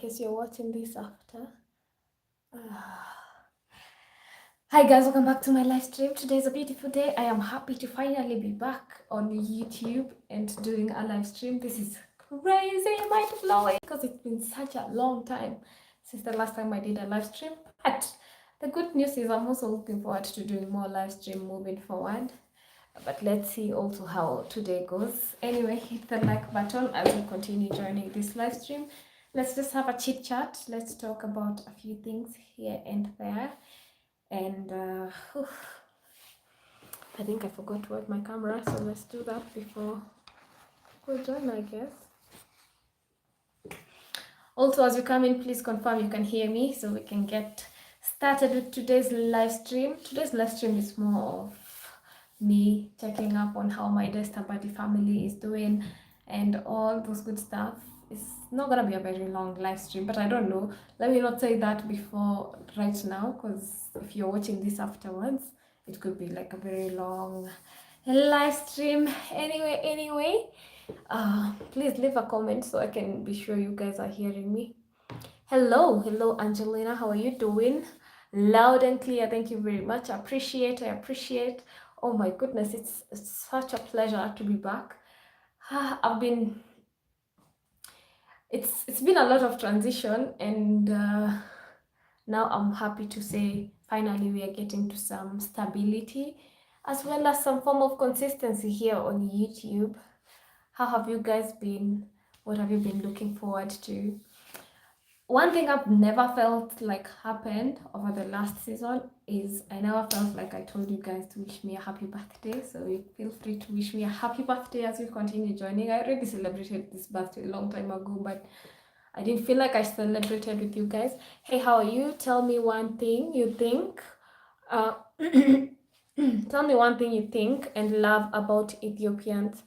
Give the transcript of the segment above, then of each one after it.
case you're watching this after. Hi guys, welcome back to my live stream. Today is a beautiful day. I am happy to finally be back on YouTube and doing a live stream. This is crazy, mind-blowing, because it's been such a long time since the last time I did a live stream. But the good news is I'm also looking forward to doing more live stream moving forward. But let's see also how today goes. Anyway, hit the like button as we continue joining this live stream. Let's just have a chit chat. Let's talk about a few things here and there. And I think I forgot to wipe my camera, so let's do that before we join, I guess. Also, as you come in, please confirm you can hear me so we can get started with today's live stream. Today's live stream is more of me checking up on how my Desta family is doing and all those good stuff. It's not gonna be a very long live stream, but I don't know. Let me not say that before right now, because if you're watching this afterwards, it could be like a very long live stream. Anyway, please leave a comment so I can be sure you guys are hearing me. Hello Angelina, how are you doing? Loud and clear, thank you very much. I appreciate. Oh my goodness, it's such a pleasure to be back. It's been a lot of transition, and now I'm happy to say finally we are getting to some stability as well as some form of consistency here on YouTube. How have you guys been? What have you been looking forward to? One thing I've never felt like happened over the last season is I never felt like I told you guys to wish me a happy birthday. So you feel free to wish me a happy birthday as you continue joining. I already celebrated this birthday a long time ago, but I didn't feel like I celebrated with you guys. Hey, how are you? Tell me one thing you think. Tell me one thing you think and love about Ethiopians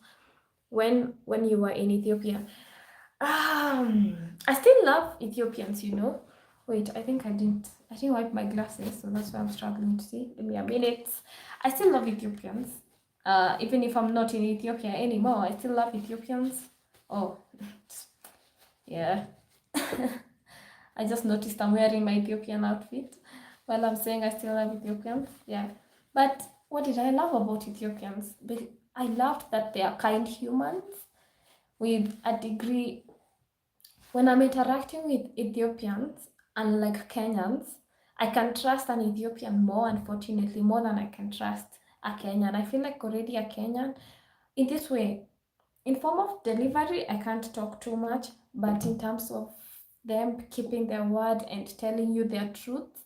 when you were in Ethiopia. I still love Ethiopians, you know. Wait, I didn't wipe my glasses, so that's why I'm struggling to see. Give me a minute. I still love Ethiopians. Even if I'm not in Ethiopia anymore, I still love Ethiopians. Oh, yeah. I just noticed I'm wearing my Ethiopian outfit while I'm saying I still love Ethiopians. Yeah. But what did I love about Ethiopians? I loved that they are kind humans with a degree. When I'm interacting with Ethiopians, unlike Kenyans, I can trust an Ethiopian more, unfortunately, more than I can trust a Kenyan. I feel like already a Kenyan. In this way, in form of delivery, I can't talk too much, but in terms of them keeping their word and telling you their truth,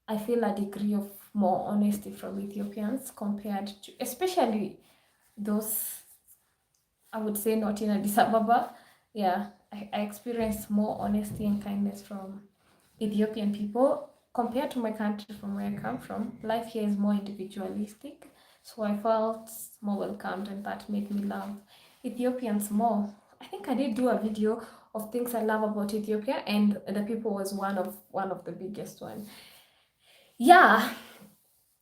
I feel a degree of more honesty from Ethiopians compared to, especially those, I would say, not in Addis Ababa. Yeah, I experienced more honesty and kindness from Ethiopian people compared to my country from where I come from. Life here is more individualistic, so I felt more welcomed, and that made me love Ethiopians more. I think I did do a video of things I love about Ethiopia, and the people was one of the biggest one. Yeah,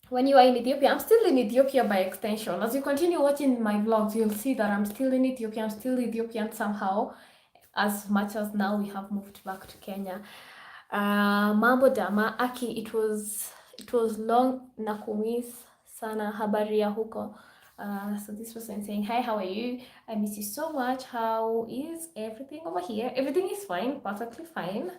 when you are in Ethiopia, I'm still in Ethiopia by extension. As you continue watching my vlogs, you'll see that I'm still in Ethiopia. I'm still Ethiopian somehow, as much as now we have moved back to Kenya. Mambo dama aki, it was long nakumis sana habari ya huko. So this person saying, hi, how are you? I miss you so much. How is everything over here? Everything is fine, perfectly fine.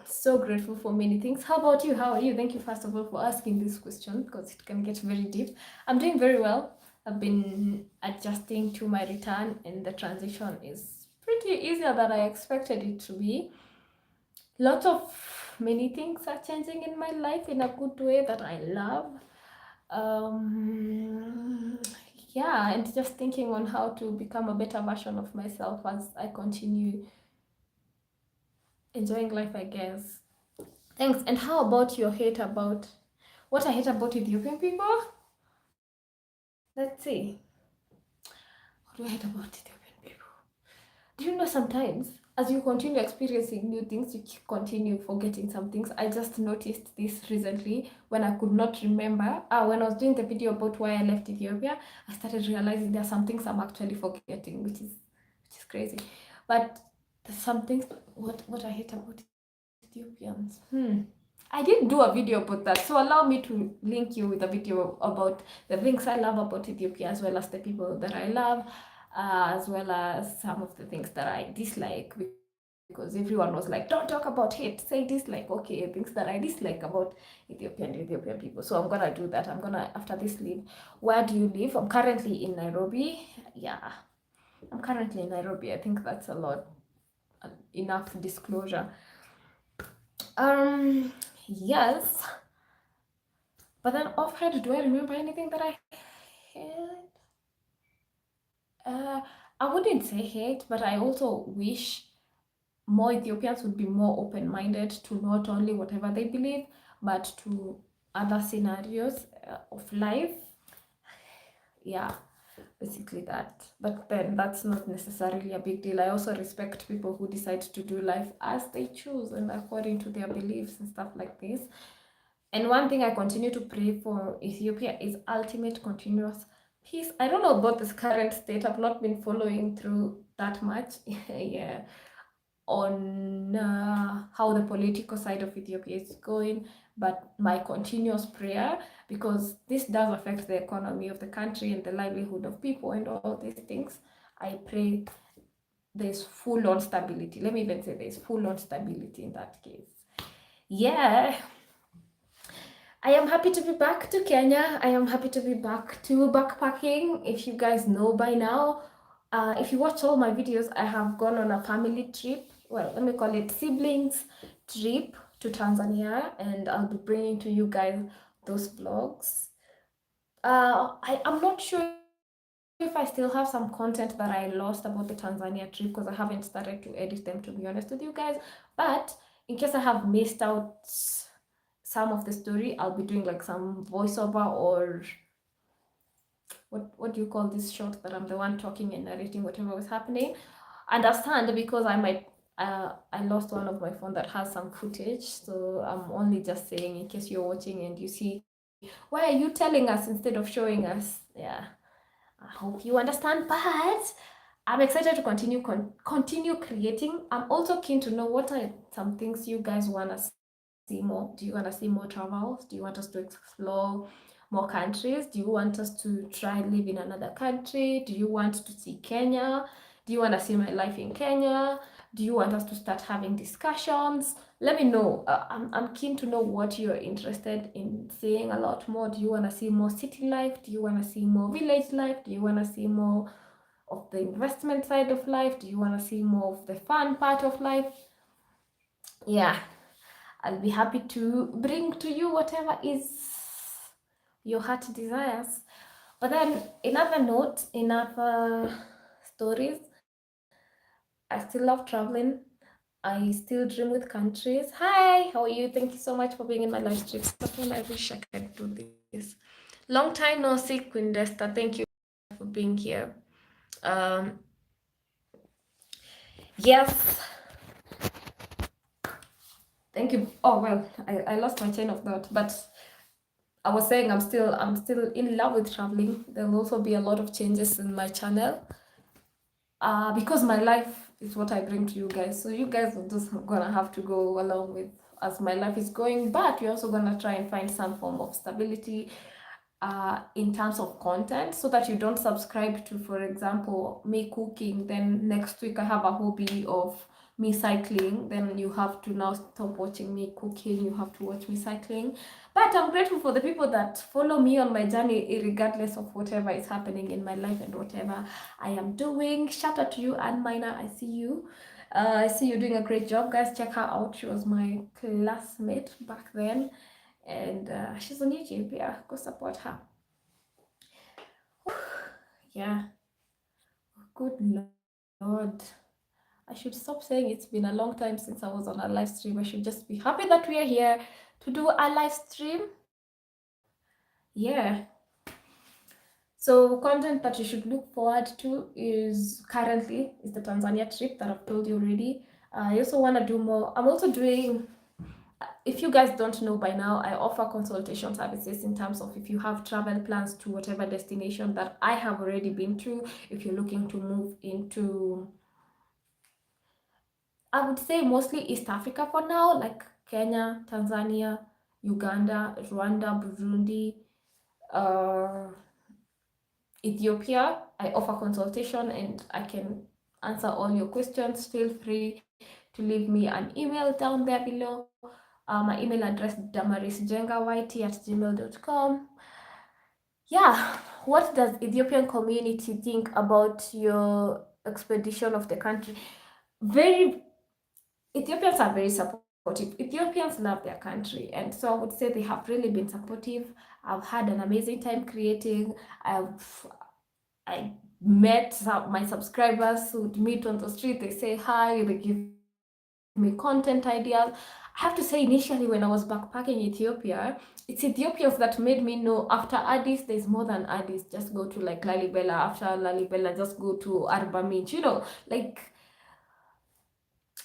So grateful for many things. How about you? How are you? Thank you first of all for asking this question, because it can get very deep. I'm doing very well. I've been adjusting to my return, and the transition is pretty easier than I expected it to be. Lots of many things are changing in my life in a good way that I love. Yeah, and just thinking on how to become a better version of myself as I continue enjoying life, I guess. Thanks. And how about your hate about what I hate about Ethiopian people? Let's see. What do I hate about Ethiopian people? Do you know, sometimes as you continue experiencing new things, you continue forgetting some things. I just noticed this recently when I could not remember. When I was doing the video about why I left Ethiopia, I started realizing there are some things I'm actually forgetting, which is crazy. But there's something what I hate about Ethiopians. I did do a video about that, so allow me to link you with a video about the things I love about Ethiopia, as well as the people that I love, as well as some of the things that I dislike, because everyone was like, don't talk about hate, say dislike. Okay, things that I dislike about Ethiopian people. So I'm gonna do that. I'm gonna, after this, leave. Where do you live? I'm currently in Nairobi. Yeah, I'm currently in Nairobi. I think that's a lot, enough disclosure. Yes, but then offhand, do I remember anything that I hate? I wouldn't say hate, but I also wish more Ethiopians would be more open-minded to not only whatever they believe, but to other scenarios of life. Yeah, basically that. But then that's not necessarily a big deal. I also respect people who decide to do life as they choose and according to their beliefs and stuff like this. And one thing I continue to pray for Ethiopia is ultimate continuous peace. I don't know about this current state. I've not been following through that much. Yeah, on how the political side of Ethiopia is going, but my continuous prayer, because this does affect the economy of the country and the livelihood of people and all these things, I pray there's full-on stability. Let me even say there's full-on stability in that case. Yeah, I am happy to be back to Kenya. I am happy to be back to backpacking. If you guys know by now, if you watch all my videos, I have gone on a family trip. Well, let me call it siblings trip to Tanzania, and I'll be bringing to you guys those vlogs. I'm not sure if I still have some content that I lost about the Tanzania trip, because I haven't started to edit them, to be honest with you guys. But in case I have missed out some of the story, I'll be doing like some voiceover, or what do you call this shot that I'm the one talking and narrating whatever was happening. Understand, because I lost one of my phone that has some footage, so I'm only just saying in case you're watching and you see, why are you telling us instead of showing us? Yeah, I hope you understand. But I'm excited to continue creating. I'm also keen to know what are some things you guys want to see more. Do you want to see more travels? Do you want us to explore more countries? Do you want us to try live in another country? Do you want to see Kenya? Do you want to see my life in Kenya? Do you want us to start having discussions? Let me know. I'm keen to know what you're interested in seeing a lot more. Do you want to see more city life? Do you want to see more village life? Do you want to see more of the investment side of life? Do you want to see more of the fun part of life? Yeah, I'll be happy to bring to you whatever is your heart desires. But then, in other notes, in other stories, I still love traveling. I still dream with countries. Hi, how are you? Thank you so much for being in my live stream. I wish I could do this. Long time no see, Queen Desta. Thank you for being here. Yes. Thank you. Oh well, I lost my chain of thought, but I was saying I'm still in love with traveling. There'll also be a lot of changes in my channel. Because my life is what I bring to you guys. So you guys are just gonna have to go along with as my life is going, but we're also gonna try and find some form of stability in terms of content, so that you don't subscribe to, for example, me cooking, then next week I have a hobby of me cycling, then you have to now stop watching me cooking, you have to watch me cycling. But I'm grateful for the people that follow me on my journey, regardless of whatever is happening in my life and whatever I am doing. Shout out to you, Anne Minor. I see you. I see you doing a great job, guys. Check her out. She was my classmate back then, and she's on YouTube. Yeah, go support her. Yeah. Good Lord. I should stop saying it's been a long time since I was on a live stream. I should just be happy that we are here to do a live stream. Yeah. So content that you should look forward to is currently is the Tanzania trip that I've told you already. I also want to do more. I'm also doing, if you guys don't know by now, I offer consultation services in terms of if you have travel plans to whatever destination that I have already been to, if you're looking to move into I would say mostly East Africa for now, like Kenya, Tanzania, Uganda, Rwanda, Burundi, uh, Ethiopia. I offer consultation and I can answer all your questions. Feel free to leave me an email down there below. My email address damarisnjengayt@gmail.com. Yeah, what does Ethiopian community think about your expedition of the country? Very Ethiopians are very supportive. Ethiopians love their country, and so I would say they have really been supportive. I've had an amazing time creating. I met my subscribers who would meet on the street. They say hi. They give me content ideas. I have to say, initially when I was backpacking Ethiopia, it's Ethiopians that made me know after Addis there's more than Addis. Just go to like Lalibela. After Lalibela, just go to Arba Minch. Like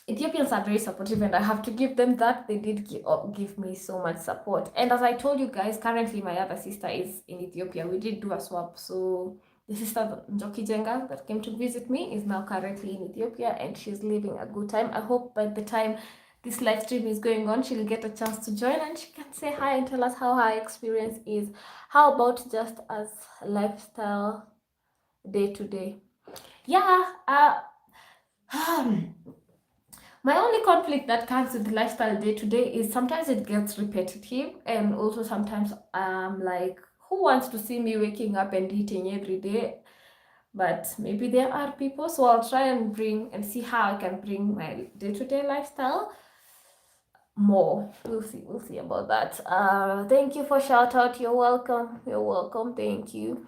Ethiopians are very supportive, and I have to give them that. They did give me so much support. And as I told you guys, currently my other sister is in Ethiopia. We did do a swap. So the sister Njenga that came to visit me is now currently in Ethiopia, and she's living a good time. I hope by the time this live stream is going on, she'll get a chance to join and she can say hi and tell us how her experience is. How about just as lifestyle day to day? Yeah, my only conflict that comes with lifestyle day to day is sometimes it gets repetitive, and also sometimes I'm like, who wants to see me waking up and eating every day? But maybe there are people, so I'll try and bring and see how I can bring my day to day lifestyle more. We'll see about that. Thank you for shout out. You're welcome. Thank you.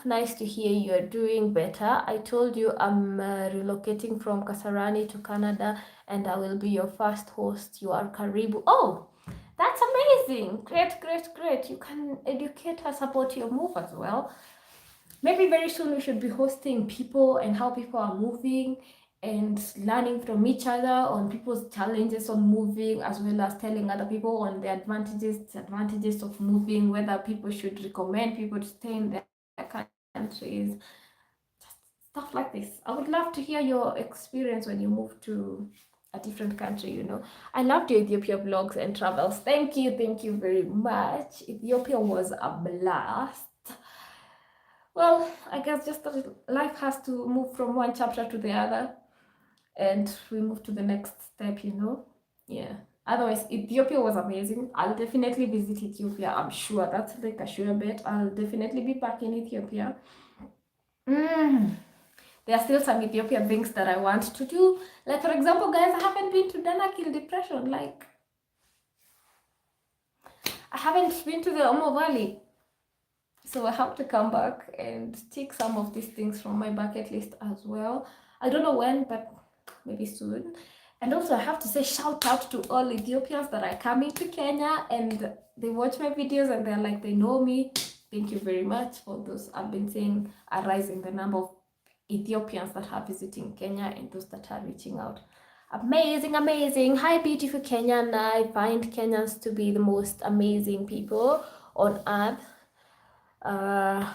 Nice to hear you're doing better. I told you I'm relocating from Kasarani to Canada, and I will be your first host. You are Karibu. Oh, that's amazing. Great. You can educate us about your move as well. Maybe very soon we should be hosting people and how people are moving and learning from each other on people's challenges on moving, as well as telling other people on the disadvantages of moving, whether people should recommend people to stay in their countries, stuff like this. I would love to hear your experience when you move to a different country. I loved your Ethiopia vlogs and travels. Thank you very much. Ethiopia was a blast. Well, I guess just that life has to move from one chapter to the other, and we move to the next step. Yeah. Otherwise, Ethiopia was amazing. I'll definitely visit Ethiopia. I'm sure that's like a sure bet. I'll definitely be back in Ethiopia. There are still some Ethiopian things that I want to do. Like, for example, guys, I haven't been to Danakil Depression. Like, I haven't been to the Omo Valley. So I have to come back and tick some of these things from my bucket list as well. I don't know when, but maybe soon. And also I have to say shout out to all Ethiopians that are coming to Kenya and they watch my videos and they're like, they know me. Thank you very much for those. I've been seeing a rise in the number of Ethiopians that are visiting Kenya and those that are reaching out. Amazing. Hi, beautiful Kenyan. I find Kenyans to be the most amazing people on earth.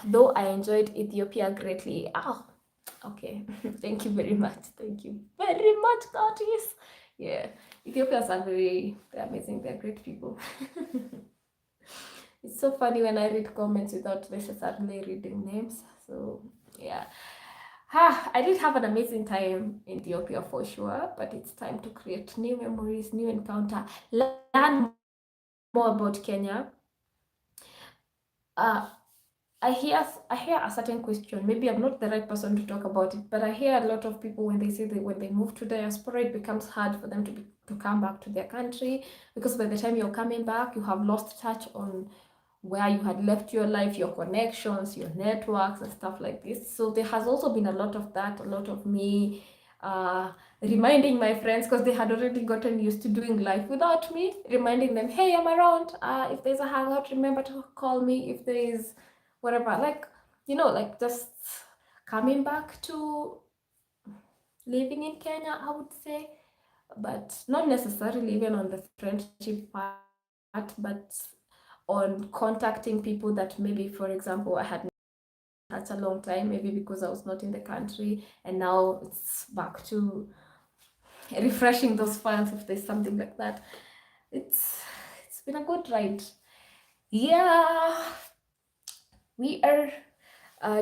Though I enjoyed Ethiopia greatly. Okay. Thank you very much. Curtis. Yeah, Ethiopians are they're amazing. They're great people. It's so funny when I read comments without necessarily reading names. So yeah. I did have an amazing time in Ethiopia for sure, but it's time to create new memories, new encounter, learn more about Kenya. I hear a certain question. Maybe I'm not the right person to talk about it, but I hear a lot of people when they say that when they move to diaspora, it becomes hard for them to come back to their country, because by the time you're coming back, you have lost touch on where you had left your life, your connections, your networks, and stuff like this. So there has also been a lot of that, a lot of me reminding my friends, because they had already gotten used to doing life without me, reminding them, hey, I'm around. If there's a hangout, remember to call me. If there is whatever, like just coming back to living in Kenya, I would say, but not necessarily even on the friendship part, but on contacting people that maybe, for example, I had such a long time, maybe because I was not in the country, and now it's back to refreshing those files if there's something like that. It's been a good ride. Yeah, we are.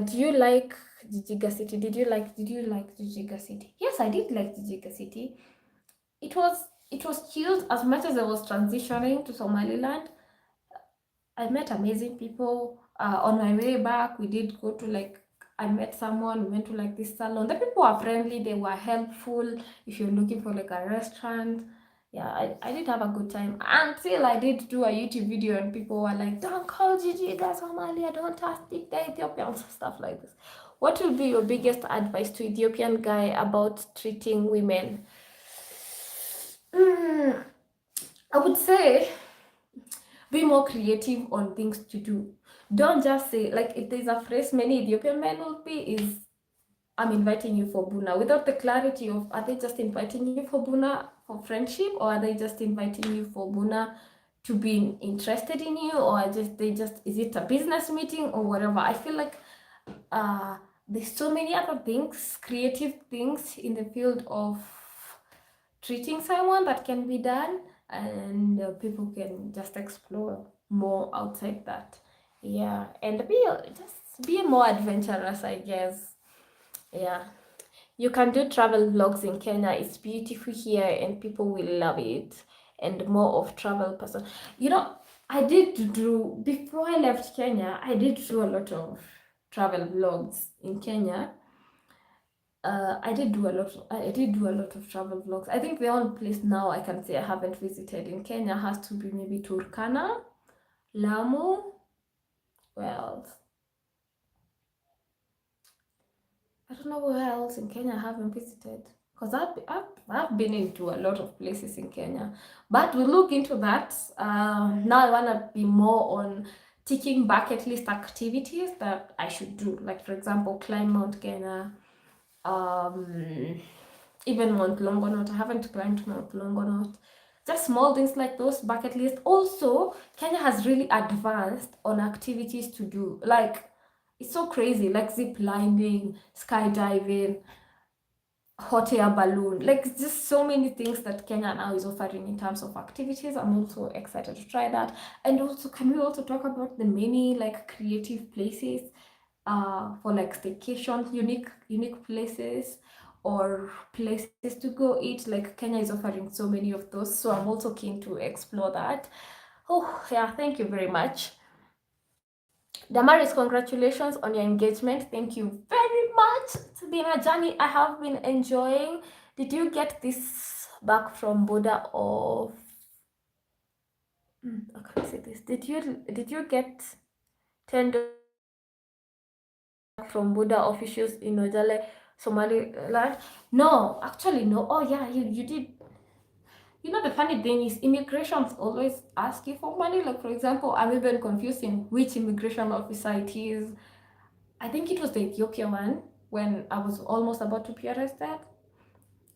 Do you like Jijiga City? Did you like Jijiga City? Yes, I did like Jijiga City. It was cute. As much as I was transitioning to Somaliland, I met amazing people. On my way back, we did go to like, I met someone, we went to like this salon. The people were friendly, they were helpful. If you're looking for like a restaurant, yeah, I did have a good time until I did do a YouTube video and people were like, don't call Gigi guys Somalia, don't ask the Ethiopians, stuff like this. What will be your biggest advice to Ethiopian guy about treating women? I would say be more creative on things to do. Don't just say, like, if there's a phrase many Ethiopian men will be is, I'm inviting you for Buna, without the clarity of, are they just inviting you for Buna for friendship, or are they just inviting you for Buna to be interested in you, or is it a business meeting or whatever? I feel like there's so many other things, creative things in the field of treating someone that can be done, and people can just explore more outside that. Yeah, and just be more adventurous, I guess. Yeah, you can do travel vlogs in Kenya. It's beautiful here and people will love it. And more of travel person, I did do, before I left Kenya, I did do a lot of travel vlogs in Kenya. I did do a lot of travel vlogs. I think the only place now I can say I haven't visited in Kenya has to be maybe Turkana, Lamu. Where else? I don't know where else in Kenya I haven't visited, because I've been into a lot of places in Kenya, but we'll look into that. Now I want to be more on ticking bucket list activities that I should do, like for example climb Mount Kenya, even Mount Longonot. I haven't climbed Mount Longonot. Just small things like those, bucket list. Also, Kenya has really advanced on activities to do. Like, it's so crazy, like zip lining, skydiving, hot air balloon. Like, just so many things that Kenya now is offering in terms of activities. I'm also excited to try that. And also, can we also talk about the many like creative places for like staycations, unique places or places to go eat? Like Kenya is offering so many of those, so I'm also keen to explore that. Oh yeah, thank you very much. Damaris, congratulations on your engagement. Thank you very much. It's been a journey I have been enjoying. Did you get this back from Buddha of I can't say this. Did you get $10 from Buddha officials in Ojale, Somaliland? No, actually no. Oh yeah, you did. The funny thing is immigrations always ask you for money. Like for example, I'm even confusing which immigration officer it is. I think it was the Ethiopia one when I was almost about to be arrested.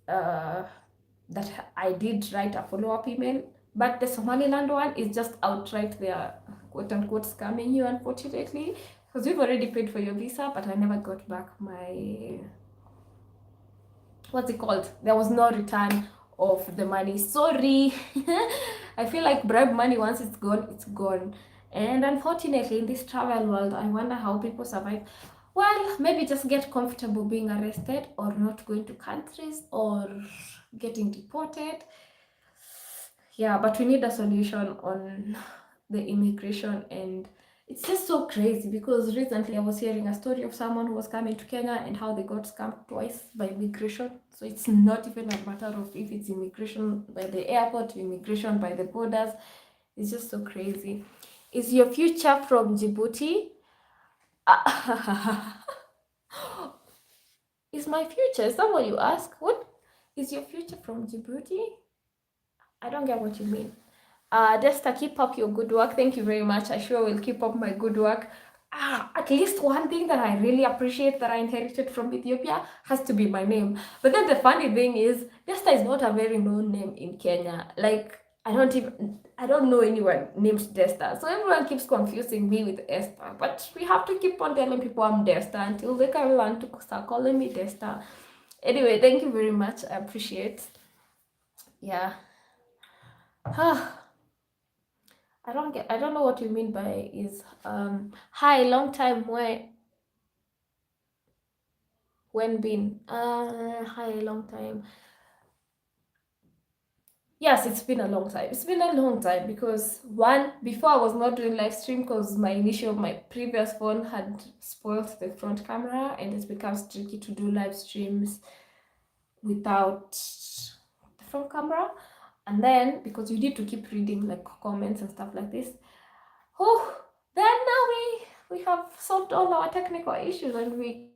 That I did write a follow-up email, but the Somaliland one is just outright they are quote unquote scamming you, unfortunately, because we've already paid for your visa, but I never got back my, what's it called? There was no return of the money. Sorry. I feel like bribe money, once it's gone, it's gone. And unfortunately, in this travel world, I wonder how people survive. Well, maybe just get comfortable being arrested or not going to countries or getting deported. Yeah, but we need a solution on the immigration, and it's just so crazy because recently I was hearing a story of someone who was coming to Kenya and how they got scammed twice by immigration. So it's not even a matter of if it's immigration by the airport, immigration by the borders. It's just so crazy. Is your future from Djibouti? Is my future? Is that what you ask? What is your future from Djibouti? I don't get what you mean. Desta, keep up your good work. Thank you very much. I sure will keep up my good work. At least one thing that I really appreciate that I inherited from Ethiopia has to be my name. But then the funny thing is, Desta is not a very known name in Kenya. Like, I don't know anyone named Desta. So everyone keeps confusing me with Esther. But we have to keep on telling people I'm Desta until they can learn to start calling me Desta. Anyway, thank you very much. I appreciate. Yeah. I don't know what you mean by is hi long time when been hi long time. Yes, it's been a long time. It's been a long time because one, before I was not doing live stream because my previous phone had spoiled the front camera and it becomes tricky to do live streams without the front camera. And then because you need to keep reading like comments and stuff like this. Oh, then now we have solved all our technical issues and we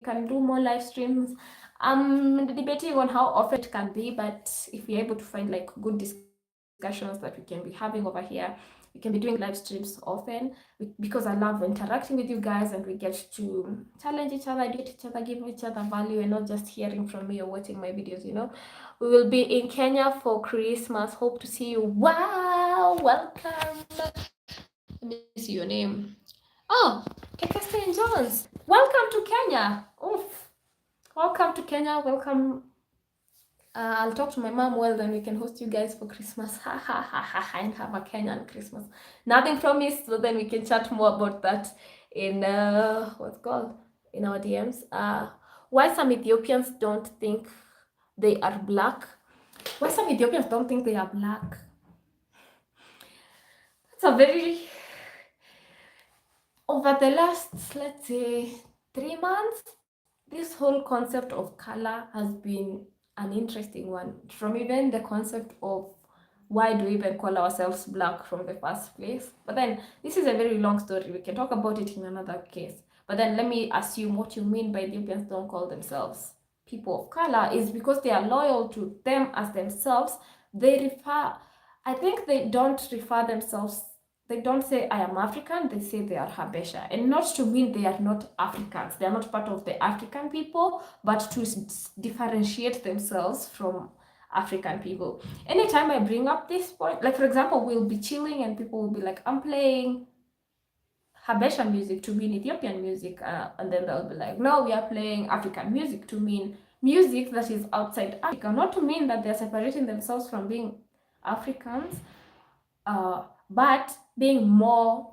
can do more live streams. I'm debating on how often it can be, but if we're able to find like good discussions that we can be having over here, we can be doing live streams often because I love interacting with you guys and we get to challenge each other, educate each other, give each other value, and not just hearing from me or watching my videos, you know. We will be in Kenya for Christmas. Hope to see you. Wow, welcome. Let me see your name. Oh, Kekeste Jones. Welcome to Kenya. Oof. Welcome to Kenya. Welcome. I'll talk to my mom. Well, then we can host you guys for Christmas. Ha ha ha ha ha. And have a Kenyan Christmas. Nothing promised, so then we can chat more about that in what's called in our DMs. Why some Ethiopians don't think they are black? Why some Ethiopians don't think they are black? It's a very over the last, let's say, 3 months, this whole concept of color has been an interesting one. From even the concept of why do we even call ourselves black from the first place? But then this is a very long story. We can talk about it in another case. But then let me assume what you mean by Ethiopians don't call themselves people of color is because they are loyal to them as themselves. I think they don't refer themselves, they don't say I am African, they say they are Habesha. And not to mean they are not Africans, they are not part of the African people, but to differentiate themselves from African people. Anytime I bring up this point, like for example, we'll be chilling and people will be like, I'm playing Habesha music to mean Ethiopian music, and then they'll be like, no, we are playing African music to mean music that is outside Africa, not to mean that they're separating themselves from being Africans, but being more,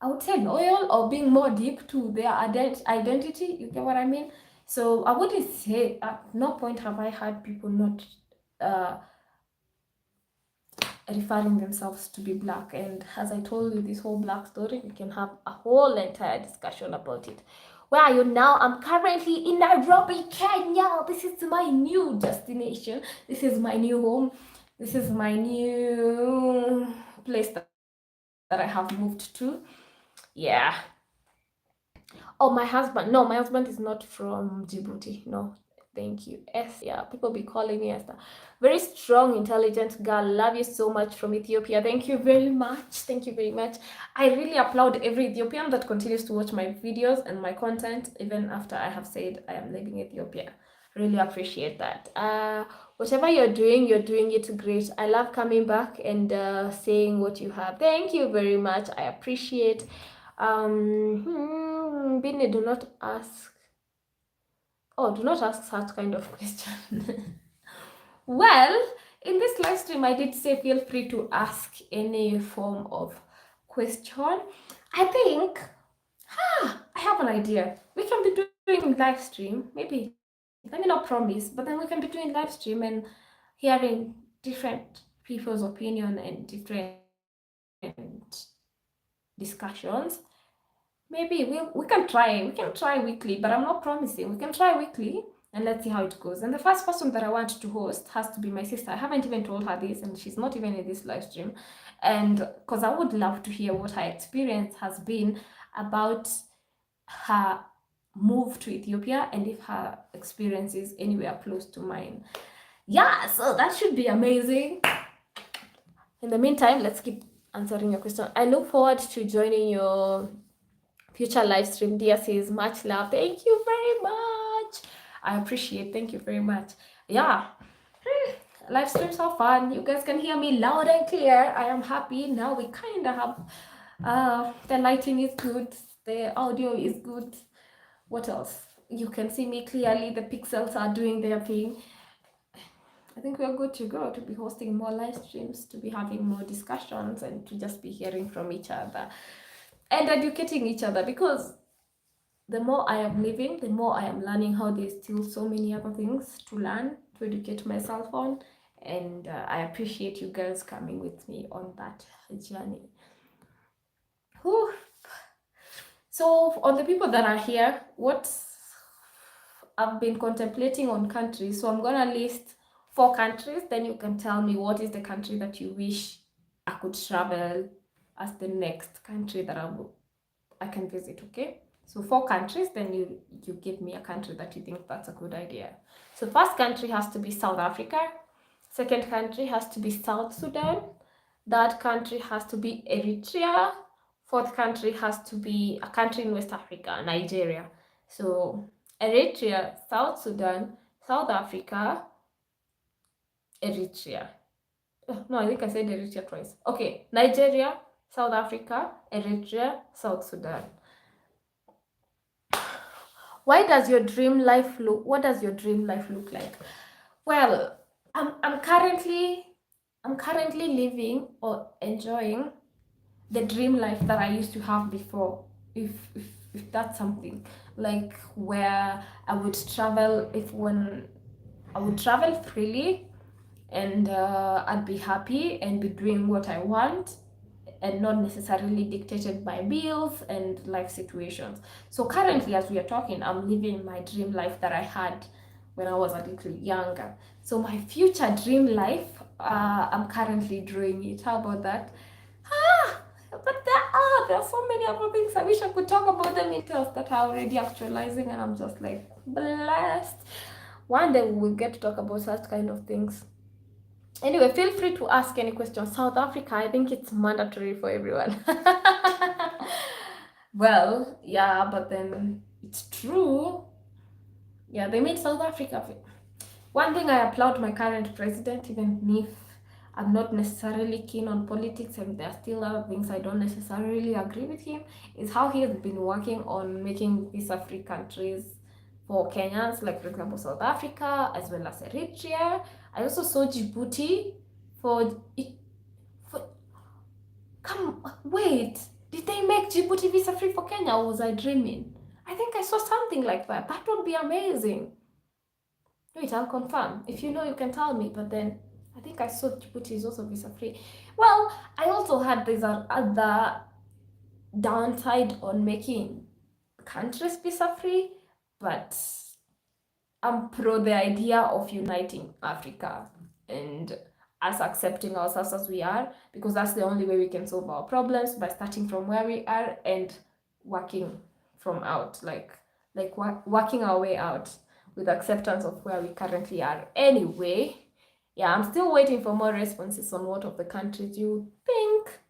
I would say, loyal or being more deep to their identity. You get what I mean? So I wouldn't say at no point have I heard people not uh, referring themselves to be black. And as I told you, this whole black story, we can have a whole entire discussion about it. Where are you now? I'm currently in Nairobi, Kenya. This is my new destination. This is my new home. This is my new place that I have moved to. Yeah. Oh, my husband. No, my husband is not from Djibouti. No, thank you. Yeah, people be calling me Esther. Very strong, intelligent girl. Love you so much from Ethiopia. Thank you very much. Thank you very much. I really applaud every Ethiopian that continues to watch my videos and my content, even after I have said I am leaving Ethiopia. Really appreciate that. Whatever you're doing it great. I love coming back and saying what you have. Thank you very much. I appreciate. Bini, do not ask. Oh, do not ask such kind of question. Well, in this live stream, I did say feel free to ask any form of question. I think, I have an idea. We can be doing live stream, maybe. Let me not promise, but then we can be doing live stream and hearing different people's opinion and different discussions. Maybe we can try weekly, but I'm not promising. We can try weekly and let's see how it goes. And the first person that I want to host has to be my sister. I haven't even told her this, and she's not even in this live stream. And because I would love to hear what her experience has been about her move to Ethiopia and if her experience is anywhere close to mine. Yeah, so that should be amazing. In the meantime, let's keep answering your question. I look forward to joining your future live stream. Dear says much love. Thank you very much. I appreciate. Thank you very much. Yeah. Live streams are fun. You guys can hear me loud and clear. I am happy. Now we kind of have the lighting is good. The audio is good. What else? You can see me clearly. The pixels are doing their thing. I think we're good to go to be hosting more live streams, to be having more discussions, and to just be hearing from each other and educating each other, because the more I am living, the more I am learning how there's still so many other things to learn, to educate myself on. And I appreciate you girls coming with me on that journey. Whew. So, on the people that are here, what I've been contemplating on countries. So, I'm going to list 4 countries. Then you can tell me what is the country that you wish I could travel as the next country that I can visit, okay? So 4 countries, then you give me a country that you think that's a good idea. So first country has to be South Africa. Second country has to be South Sudan. Third country has to be Eritrea. Fourth country has to be a country in West Africa, Nigeria. So Eritrea, South Sudan, South Africa, Eritrea. No, I think I said Eritrea twice. Okay, Nigeria, South Africa, Eritrea, South Sudan. What does your dream life look like? Well, I'm currently living or enjoying the dream life that I used to have before. If that's something like where I would travel, I would travel freely, and I'd be happy and be doing what I want, and not necessarily dictated by bills and life situations. So currently, as we are talking, I'm living my dream life that I had when I was a little younger. So my future dream life, I'm currently drawing it. How about that? But there are so many other things. I wish I could talk about them in details that are already actualizing, and I'm just like blessed. One day we will get to talk about such kind of things. Anyway, feel free to ask any questions. South Africa, I think it's mandatory for everyone. Well, yeah, but then it's true. Yeah, they made South Africa. One thing I applaud my current president, even if I'm not necessarily keen on politics and there are still other things I don't necessarily agree with him, is how he has been working on making visa-free countries for Kenyans, like for example South Africa, as well as Eritrea. I also saw Djibouti for it. Wait, did they make Djibouti visa-free for Kenya, or was I dreaming? I think I saw something like that. That would be amazing. Wait, I'll confirm. If you know, you can tell me. But then I think I saw Djibouti is also visa-free. Well, I also had this other downside on making countries visa-free, but I'm pro the idea of uniting Africa and us accepting ourselves as we are, because that's the only way we can solve our problems, by starting from where we are and working from out, working our way out with acceptance of where we currently are. Anyway, yeah, I'm still waiting for more responses on what of the countries you think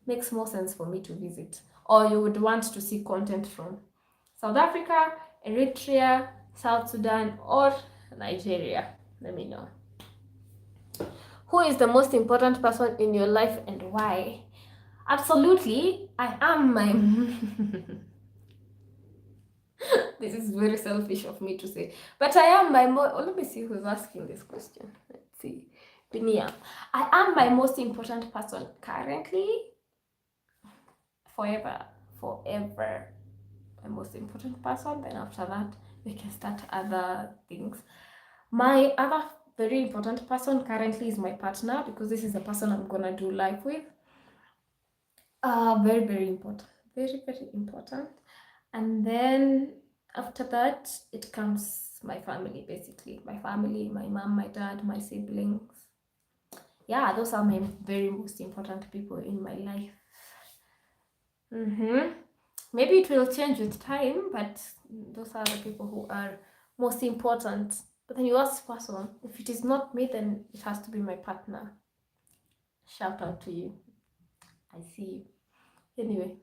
makes more sense for me to visit, or you would want to see content from. South Africa, Eritrea, South Sudan, or Nigeria. Let me know. Who is the most important person in your life and why? Absolutely, I am my... This is very selfish of me to say, but I am my let me see who's asking this question. Let's see. Binia. I am my most important person currently. Forever. My most important person. Then after that, we can start other things. My other very important person currently is my partner, because this is the person I'm gonna do life with. Very, very important. Very, very important. And then after that, it comes my family, basically. My family, my mom, my dad, my siblings. Yeah, those are my very most important people in my life. Maybe it will change with time, but those are the people who are most important. But then you ask person, if it is not me, then it has to be my partner. Shout out to you. I see you. Anyway,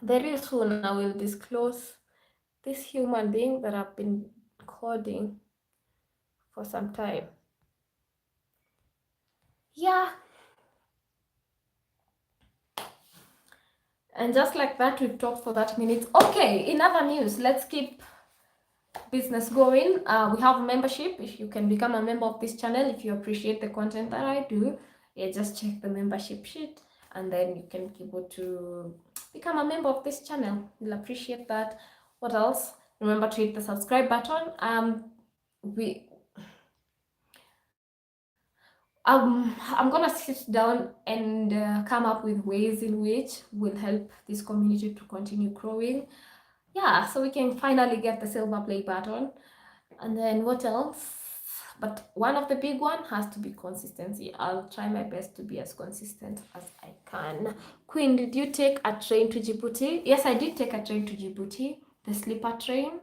very soon I will disclose this human being that I've been courting for some time. Yeah. And just like that, we've talked for that minute. Okay, in other news, let's keep that business going. We have a membership. If you can become a member of this channel, if you appreciate the content that I do, yeah, just check the membership sheet, and then you can be able to become a member of this channel. We'll appreciate that. What else? Remember to hit the subscribe button. I'm gonna sit down and come up with ways in which will help this community to continue growing. Yeah, so we can finally get the silver play button. And then what else? But one of the big one has to be consistency. I'll try my best to be as consistent as I can. Queen, did you take a train to Djibouti? Yes, I did take a train to Djibouti, the sleeper train.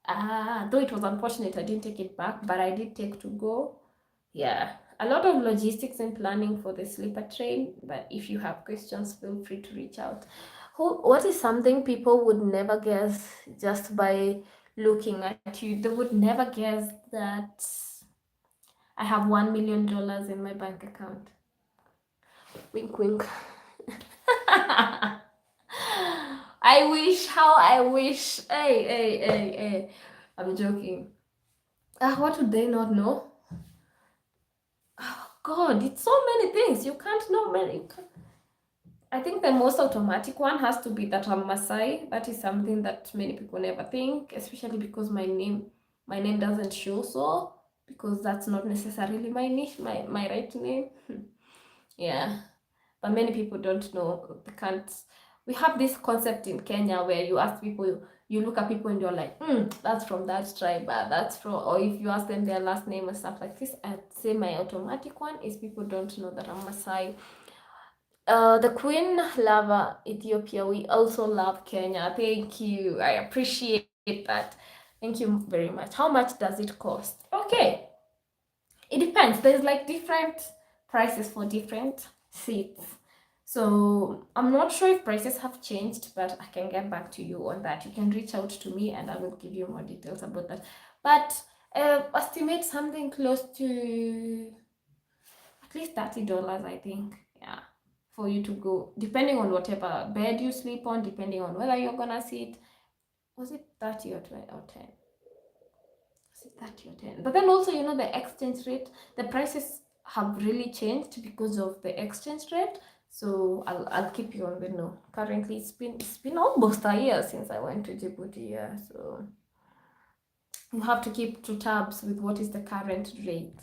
Though it was unfortunate I didn't take it back, but I did take to go. Yeah, a lot of logistics and planning for the sleeper train, but if you have questions, feel free to reach out. What is something people would never guess just by looking at you? They would never guess that I have $1 million in my bank account. Wink, wink. I wish. Hey. I'm joking. What would they not know? Oh, God, it's so many things. You can't know many. I think the most automatic one has to be that I'm Maasai. That is something that many people never think, especially because my name doesn't show so, because that's not necessarily my niche, my right name. Yeah, but many people don't know. They can't. We have this concept in Kenya where you ask people, you look at people and you're like, that's from that tribe, that's from, or if you ask them their last name and stuff like this, I'd say my automatic one is people don't know that I'm Maasai. The Queen love Ethiopia. We also love Kenya. Thank you. I appreciate that. Thank you very much. How much does it cost? Okay. It depends. There's like different prices for different seats. So I'm not sure if prices have changed, but I can get back to you on that. You can reach out to me and I will give you more details about that. But estimate something close to at least $30, I think. Yeah, for you to go, depending on whatever bed you sleep on, depending on whether you're gonna sit. Was it 30 or 20 or 10? Was it 30 or 10? But then also, the exchange rate, the prices have really changed because of the exchange rate. So I'll keep you on the know. Currently, it's been almost a year since I went to Djibouti. Yeah, so you have to keep to tabs with what is the current rate.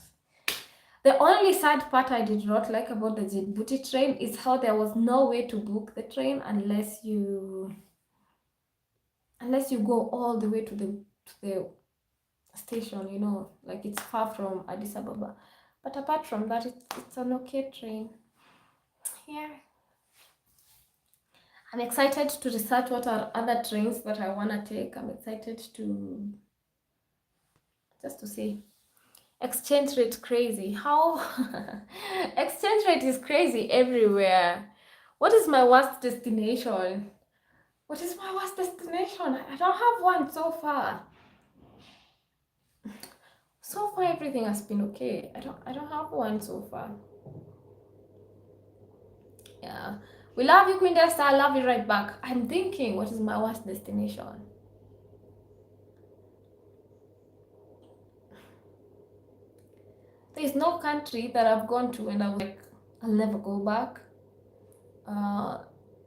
The only sad part I did not like about the Djibouti train is how there was no way to book the train unless you go all the way to the station, like it's far from Addis Ababa. But apart from that, it's an okay train. Yeah. I'm excited to research what are other trains that I want to take. I'm excited to see. Exchange rate crazy. How? Exchange rate is crazy everywhere. What is my worst destination? What is my worst destination? I don't have one so far. So far everything has been okay. I don't have one so far. Yeah. We love you, Queen Desta. I love you right back. I'm thinking, what is my worst destination? There's no country that I've gone to and I was like, I'll never go back.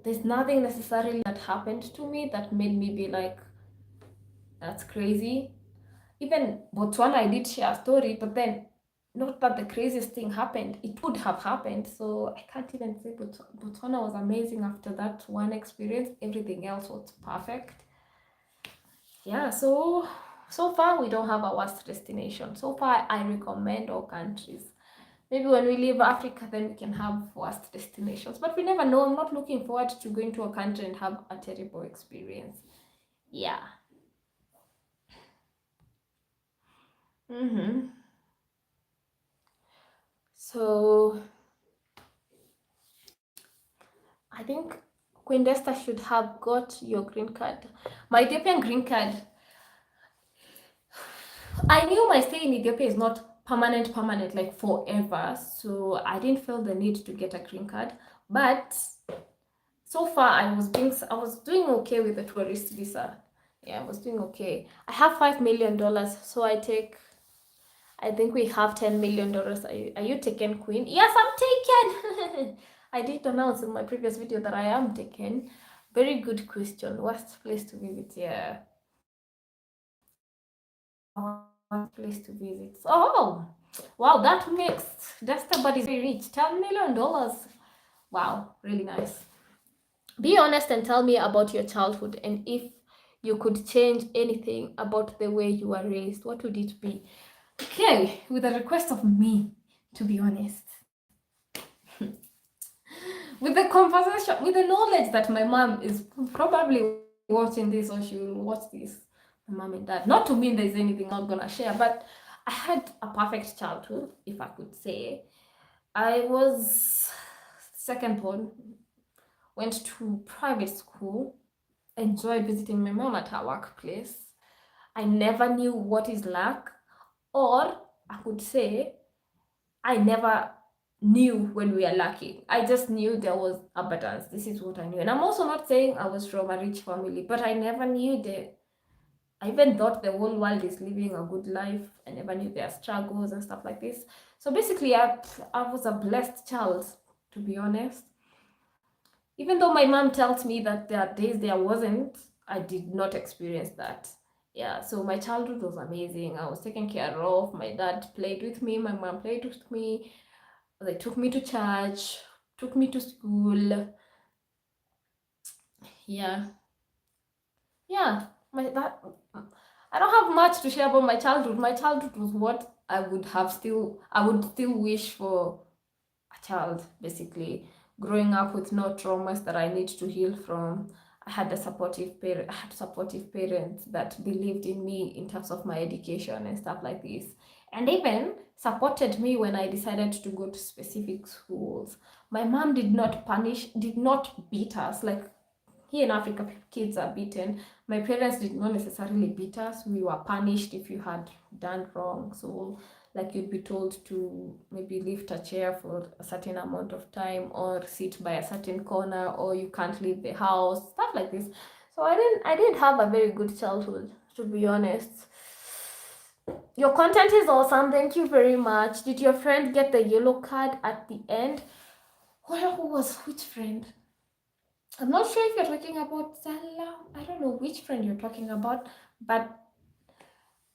There's nothing necessarily that happened to me that made me be like, that's crazy. Even Botswana, I did share a story, but then not that the craziest thing happened. It would have happened, so I can't even say Botswana was amazing after that one experience. Everything else was perfect. Yeah, so far we don't have a worst destination. So far I recommend all countries. Maybe when we leave Africa, then we can have worst destinations. But we never know. I'm not looking forward to going to a country and have a terrible experience. Yeah. So I think Queen Desta should have got your green card. My Ethiopian green card. I knew my stay in Ethiopia is not permanent, like forever. So I didn't feel the need to get a green card. But so far I was doing okay with the tourist visa. Yeah, I was doing okay. I have $5 million, so I think we have $10 million. Are you taken, Queen? Yes, I'm taken. I did announce in my previous video that I am taken. Very good question. Worst place to visit? Yeah. Worst place to visit. Oh, wow, that makes Desta but is very rich. $10 million. Wow, really nice. Be honest and tell me about your childhood, and if you could change anything about the way you were raised, what would it be? Okay, with a request of me, to be honest. With the conversation, with the knowledge that my mom is probably watching this, or she will watch this, my mom and dad. Not to mean there's anything I'm not gonna share, but I had a perfect childhood, if I could say. I was second born, went to private school, enjoyed visiting my mom at her workplace. I never knew what is lack, or I could say I never knew when we are lacking. I just knew there was abundance. This is what I knew. And I'm also not saying I was from a rich family, but I never knew I even thought the whole world is living a good life. I never knew their struggles and stuff like this. So basically, I was a blessed child, to be honest. Even though my mom tells me that there are days there wasn't, I did not experience that. Yeah, so my childhood was amazing. I was taken care of. My dad played with me, my mom played with me. They took me to church, took me to school. Yeah. Yeah. I don't have much to share about my childhood. My childhood was what I would still wish for a child, basically. Growing up with no traumas that I need to heal from. I had supportive parents that believed in me in terms of my education and stuff like this. And even supported me when I decided to go to specific schools. My mom did not beat us. Like here in Africa, kids are beaten. My parents did not necessarily beat us. We were punished if you had done wrong. So, like, you'd be told to maybe lift a chair for a certain amount of time, or sit by a certain corner, or you can't leave the house, stuff like this. So I didn't have a very good childhood, to be honest. Your content is awesome. Thank you very much. Did your friend get the yellow card at the end? Which friend? I'm not sure if you're talking about Zala. I don't know which friend you're talking about, but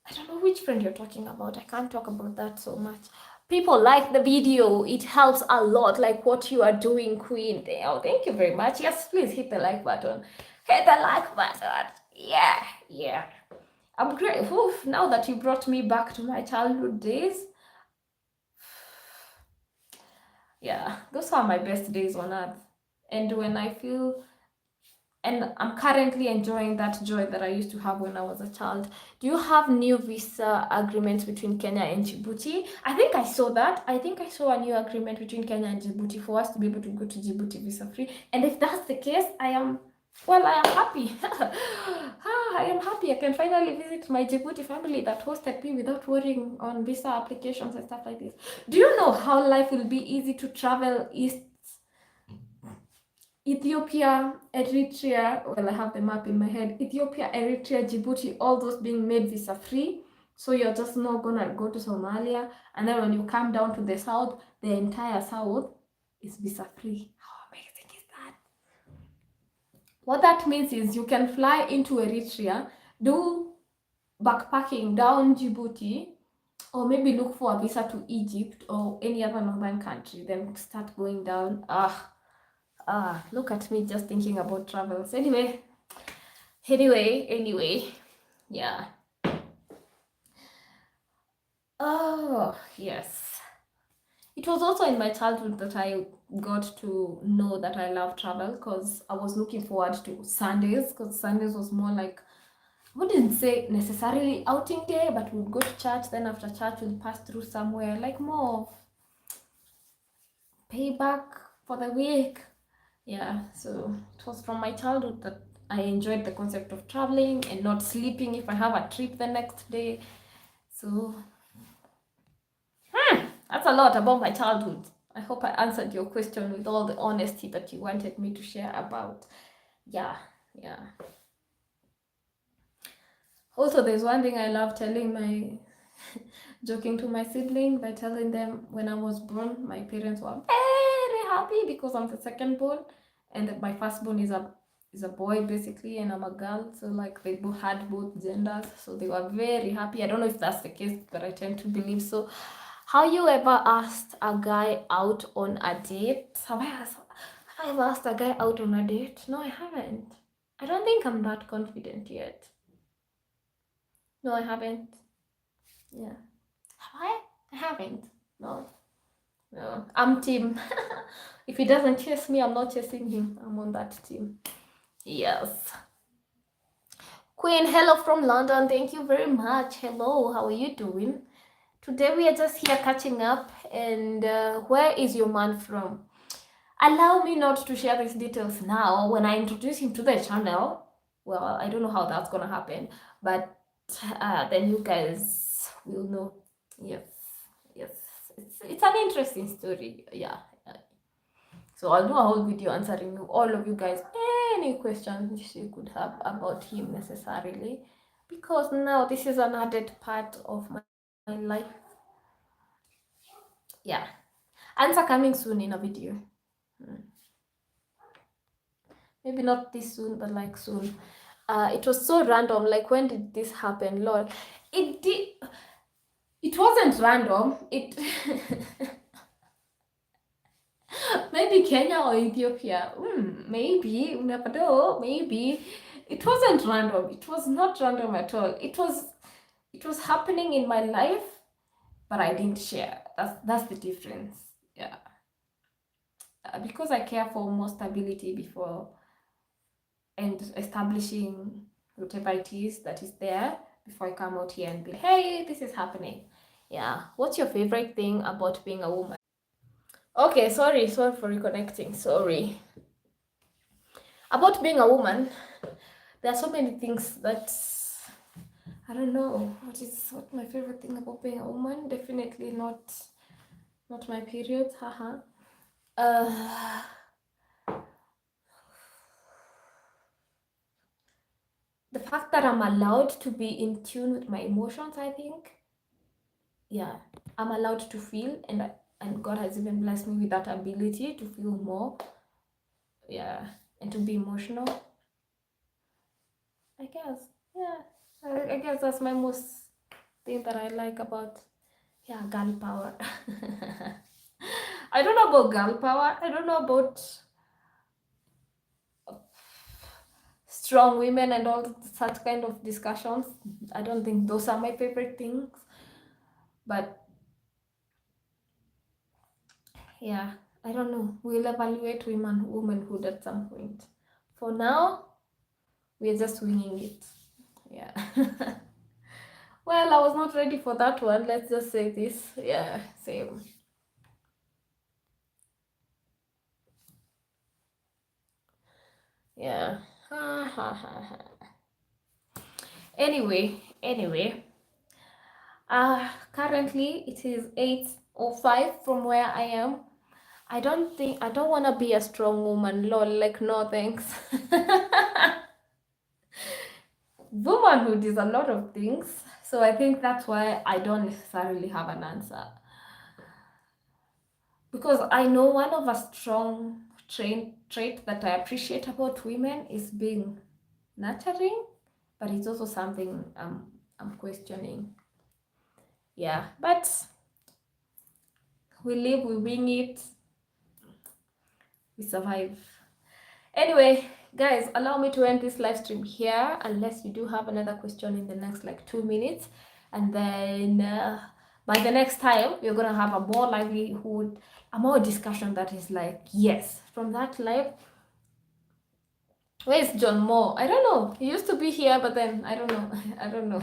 I don't know which friend you're talking about. I can't talk about that so much. People like the video. It helps a lot, like what you are doing, Queen. Oh, thank you very much. Yes, please hit the like button. Hit the like button. Yeah, yeah. I'm grateful now that you brought me back to my childhood days. Yeah, those are my best days on earth. And when I feel, and I'm currently enjoying that joy that I used to have when I was a child. Do you have new visa agreements between Kenya and Djibouti? I think I saw that. I think I saw a new agreement between Kenya and Djibouti for us to be able to go to Djibouti visa free. And if that's the case, I am happy. I am happy. I can finally visit my Djibouti family that hosted me without worrying on visa applications and stuff like this. Do you know how life will be easy to travel east? Ethiopia, Eritrea, well, I have the map in my head. Ethiopia, Eritrea, Djibouti, all those being made visa free. So you're just not gonna go to Somalia. And then when you come down to the south, the entire south is visa free. How amazing is that? What that means is you can fly into Eritrea, do backpacking down Djibouti, or maybe look for a visa to Egypt or any other northern country, then start going down. Look at me just thinking about travels. Anyway, yeah. Oh, yes. It was also in my childhood that I got to know that I love travel, because I was looking forward to Sundays, because Sundays was more like, I wouldn't say necessarily outing day, but we'd go to church, then after church we'd pass through somewhere, like more of payback for the week. Yeah, so it was from my childhood that I enjoyed the concept of traveling and not sleeping if I have a trip the next day. So that's a lot about my childhood. I hope I answered your question with all the honesty that you wanted me to share about. Yeah. Also, there's one thing I love telling my joking to my sibling by telling them when I was born, my parents were very happy because I'm the second born, and my firstborn is a boy basically, and I'm a girl. So like they both had both genders, so they were very happy. I don't know if that's the case, but I tend to believe so. How you ever asked a guy out on a date? Have I ever asked a guy out on a date? No, I haven't. I don't think I'm that confident yet. No, I haven't. Yeah. Have I? I haven't. No. No. I'm team. If he doesn't chase me, I'm not chasing him. I'm on that team. Yes. Queen, hello from London. Thank you very much. Hello, how are you doing? Today we are just here catching up. And where is your man from? Allow me not to share these details now. When I introduce him to the channel, well, I don't know how that's gonna happen, but then you guys will know. Yes, yes, it's an interesting story. Yeah. So I'll do a whole video answering all of you guys any questions you could have about him necessarily, because now this is an added part of my life. Yeah, answer coming soon in a video. Maybe not this soon, but like soon. It was so random. Like, when did this happen? Lord, it wasn't random. It maybe Kenya or Ethiopia. Maybe, you never know. Maybe it wasn't random. It was not random at all. It was happening in my life, but I didn't share. That's the difference. Yeah, because I care for more stability before and establishing whatever it is that is there before I come out here and be like, hey, this is happening. Yeah. What's your favorite thing about being a woman? Okay, sorry for reconnecting. Sorry. About being a woman, there are so many things that I don't know. What my favorite thing about being a woman? Definitely not my period. Haha. The fact that I'm allowed to be in tune with my emotions, I think. Yeah, I'm allowed to feel, and God has even blessed me with that ability to feel more. Yeah, and to be emotional. I guess. Yeah, I guess that's my most thing that I like about, yeah, girl power. I don't know about girl power. I don't know about strong women and all such kind of discussions. I don't think those are my favorite things. But yeah, I don't know. We'll evaluate womanhood at some point. For now, we're just winging it. Yeah. Well, I was not ready for that one. Let's just say this. Yeah, same. Yeah. Anyway. Currently it is 8:05 from where I am. I don't want to be a strong woman. Lol, like, no thanks. Womanhood is a lot of things, so I think that's why I don't necessarily have an answer. Because I know one of a strong trait that I appreciate about women is being nurturing, but it's also something I'm questioning. Yeah, but we live, we wing it, we survive. Anyway, guys, allow me to end this live stream here, unless you do have another question in the next like 2 minutes, and then by the next time we're gonna have a more livelihood, a more discussion that is like, yes, from that live. Where's John Moore? I don't know. He used to be here, but then I don't know. I don't know.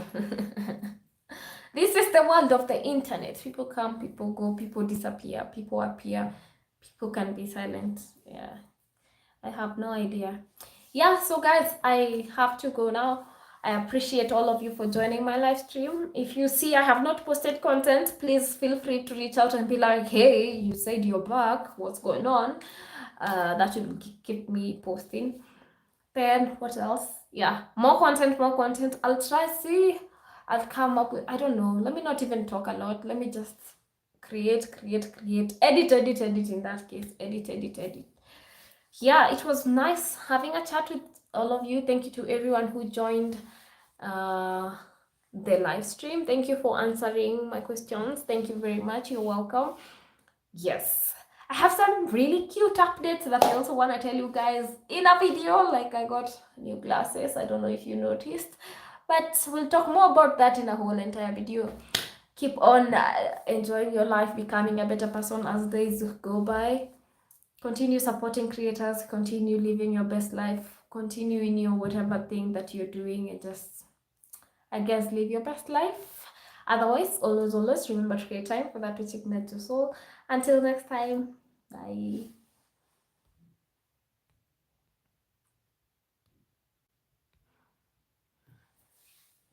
This is the world of the internet. People come, people go, people disappear, people appear, people can be silent. Yeah, I have no idea. Yeah, so guys, I have to go now. I appreciate all of you for joining my live stream. If you see I have not posted content, please feel free to reach out and be like, hey, you said you're back, what's going on? That should keep me posting. Then what else? yeah, more content. I'll try, see, I'll come up with, I don't know, let me not even talk a lot, let me just create, edit in that case, edit. Yeah, it was nice having a chat with all of you. Thank you to everyone who joined uh the live stream. Thank you for answering my questions. Thank you very much. You're welcome. Yes, I have some really cute updates that I also want to tell you guys in a video. Like, I got new glasses, I don't know if you noticed, but we'll talk more about that in a whole entire video. Keep on enjoying your life, becoming a better person as days go by. Continue supporting creators, continue living your best life, continue in your whatever thing that you're doing, and just, I guess, live your best life. Otherwise, always remember to create time for that which ignites your soul. Until next time, bye.